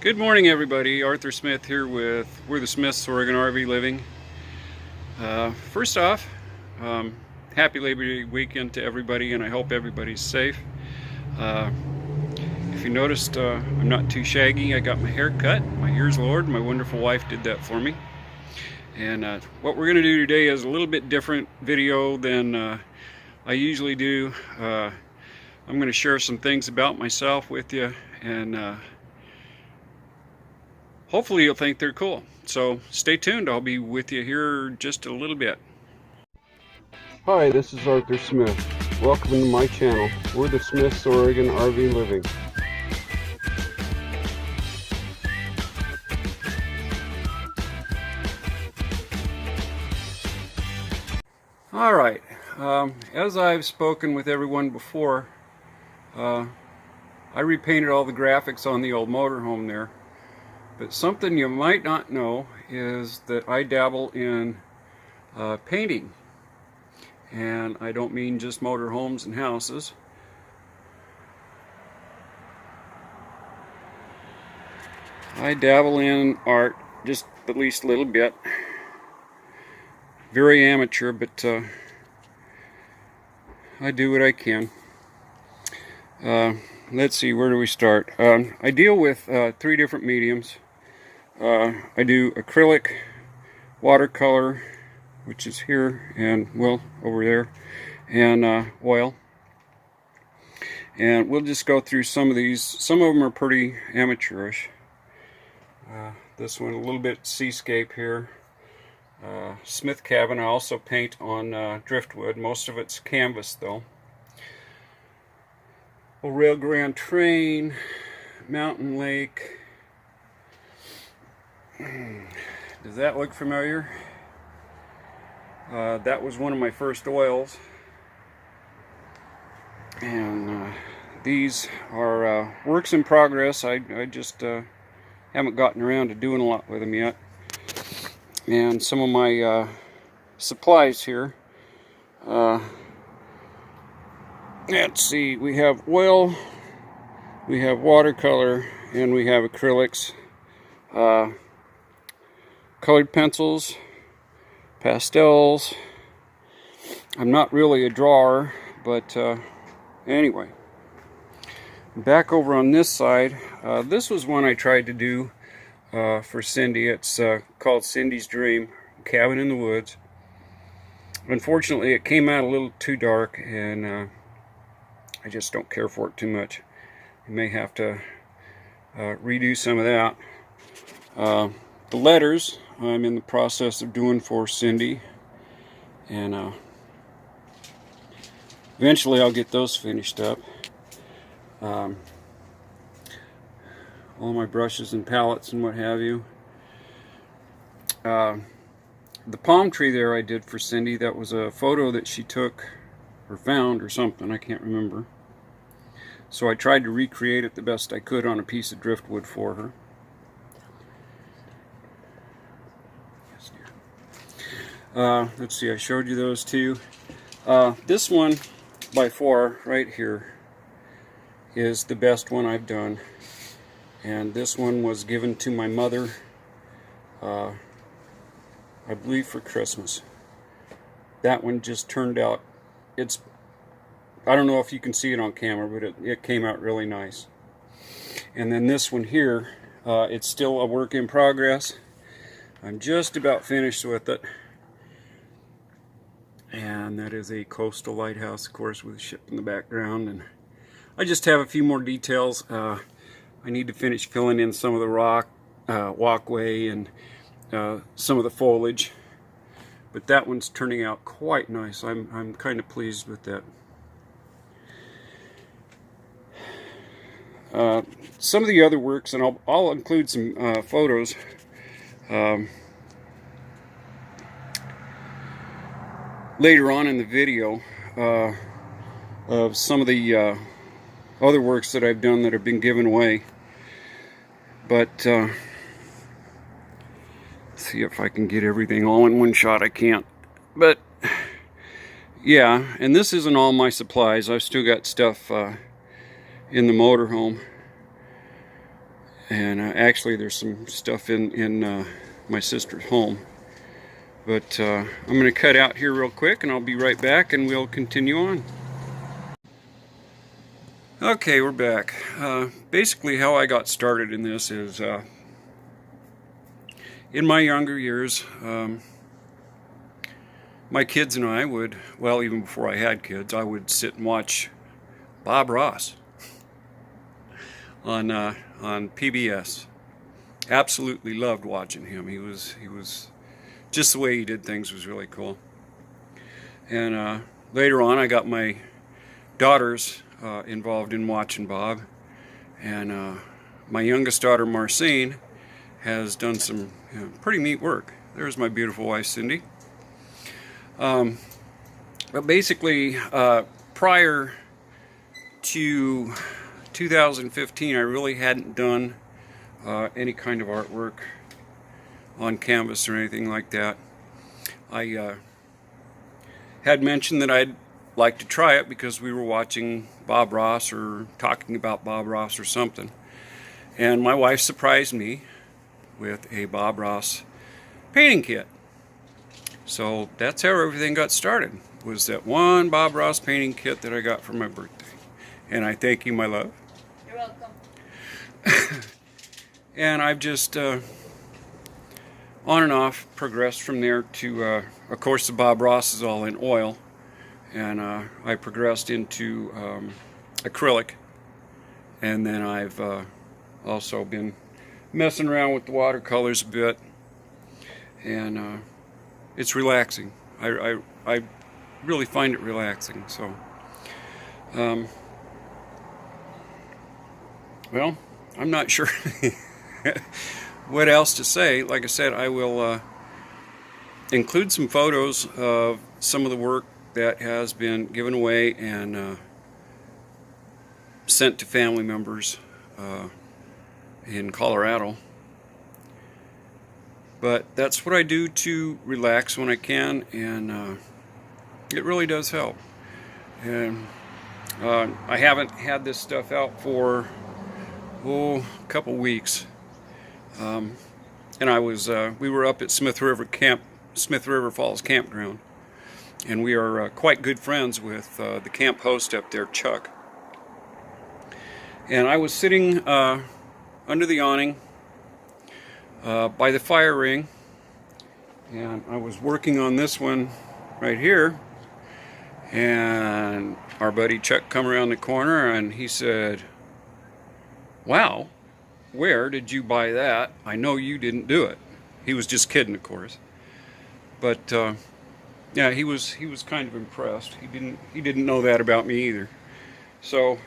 Good morning, everybody. Arthur Smith here with We're the Smiths, Oregon RV Living. First off, happy Labor Day weekend to everybody, and I hope everybody's safe. If you noticed, I'm not too shaggy. I got my hair cut, my ears lowered. My wonderful wife did that for me. And what we're going to do today is a little bit different video than I usually do. I'm going to share some things about myself with you, and hopefully you'll think they're cool. So stay tuned. I'll be with you here just a little bit. Hi, this is Arthur Smith. Welcome to my channel. We're the Smiths, Oregon RV Living. All right. As I've spoken with everyone before, I repainted all the graphics on the old motorhome there. But something you might not know is that I dabble in painting. And I don't mean just motorhomes and houses. I dabble in art just at least a little bit. Very amateur, but I do what I can. Let's see, where do we start? I deal with 3 different mediums. I do acrylic, watercolor, which is here, and well, over there, and oil. And we'll just go through some of these. Some of them are pretty amateurish. This one a little bit seascape here. Smith cabin. I also paint on driftwood. Most of it's canvas though. A rail Grand Train, mountain lake. Does that look familiar? That was one of my first oils. And these are works in progress. I just haven't gotten around to doing a lot with them yet. And some of my supplies here. Let's see, we have oil, we have watercolor, and we have acrylics. Colored pencils, pastels. I'm not really a drawer, but anyway. Back over on this side, this was one I tried to do for Cindy. It's called Cindy's Dream, Cabin in the Woods. Unfortunately, it came out a little too dark, and I just don't care for it too much. You may have to redo some of that. The letters I'm in the process of doing for Cindy, and eventually I'll get those finished up. All my brushes and palettes and what have you. The palm tree there I did for Cindy. That was a photo that she took or found or something, I can't remember. So I tried to recreate it the best I could on a piece of driftwood for her. Let's see, I showed you those two. This one by far right here is the best one I've done, and this one was given to my mother I believe for Christmas. That one just turned out, I don't know if you can see it on camera, but it came out really nice. And then this one here, it's still a work in progress. I'm just about finished with it. And that is a coastal lighthouse, of course, with a ship in the background. And I just have a few more details. I need to finish filling in some of the rock walkway and some of the foliage. But that one's turning out quite nice. I'm kind of pleased with that. Some of the other works, and I'll include some photos. Later on in the video of some of the other works that I've done that have been given away. But let's see if I can get everything all in one shot. I can't. But yeah, and this isn't all my supplies. I've still got stuff in the motorhome. And actually there's some stuff in my sister's home. But I'm going to cut out here real quick and I'll be right back and we'll continue on. Okay, we're back. Basically how I got started in this is in my younger years, my kids and I would, well, even before I had kids, I would sit and watch Bob Ross on PBS. Absolutely loved watching him. He was just the way he did things was really cool. And later on, I got my daughters involved in watching Bob, and my youngest daughter Marcine has done some pretty neat work. There's my beautiful wife Cindy. But basically, prior to 2015, I really hadn't done any kind of artwork on canvas or anything like that. I had mentioned that I'd like to try it because we were watching Bob Ross or talking about Bob Ross or something. And my wife surprised me with a Bob Ross painting kit. So that's how everything got started, was that one Bob Ross painting kit that I got for my birthday. And I thank you, my love. You're welcome. And I've just on and off progressed from there to, of course, the Bob Ross is all in oil. And I progressed into acrylic. And then I've also been messing around with the watercolors a bit. And it's relaxing. I really find it relaxing. So, well, I'm not sure what else to say. Like I said, I will include some photos of some of the work that has been given away and sent to family members in Colorado. But that's what I do to relax when I can, and it really does help. And I haven't had this stuff out for a couple weeks. And we were up at Smith River Falls Campground, and we are quite good friends with the camp host up there, Chuck. And I was sitting under the awning by the fire ring, and I was working on this one right here, and our buddy Chuck come around the corner and he said, "Wow, where did you buy that? I know you didn't do it." He was just kidding, of course, but yeah, he was kind of impressed. He didn't know that about me either. So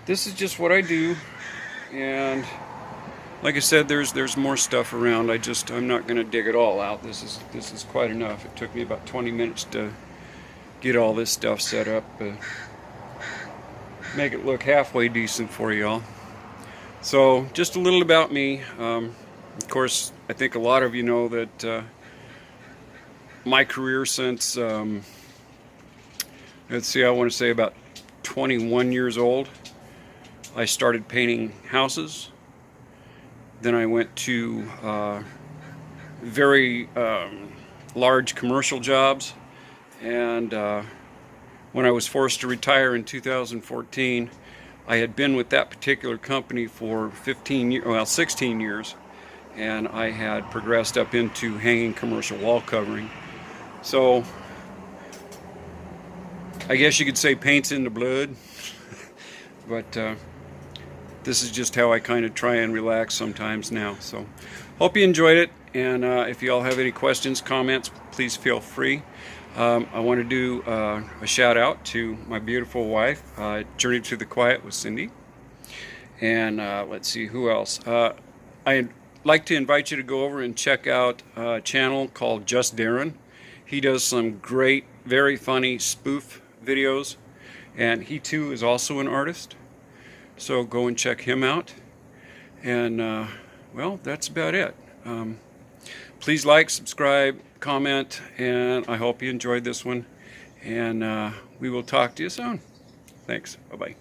this is just what I do, and like I said, there's more stuff around. I'm not going to dig it all out. This is quite enough. It took me about 20 minutes to get all this stuff set up, make it look halfway decent for y'all. So just a little about me. Of course, I think a lot of you know that my career since let's see, I want to say about 21 years old, I started painting houses. Then I went to very large commercial jobs, and when I was forced to retire in 2014, I had been with that particular company for 16 years, and I had progressed up into hanging commercial wall covering. So I guess you could say paint's in the blood, but this is just how I kind of try and relax sometimes now. So hope you enjoyed it, and if you all have any questions, comments, please feel free. I want to do a shout out to my beautiful wife, Journey to the Quiet with Cindy, and let's see who else. I'd like to invite you to go over and check out a channel called Just Darren. He does some great, very funny spoof videos, and he too is also an artist. So go and check him out. And well, that's about it. Please like, subscribe, comment, and I hope you enjoyed this one. And we will talk to you soon. Thanks. Bye-bye.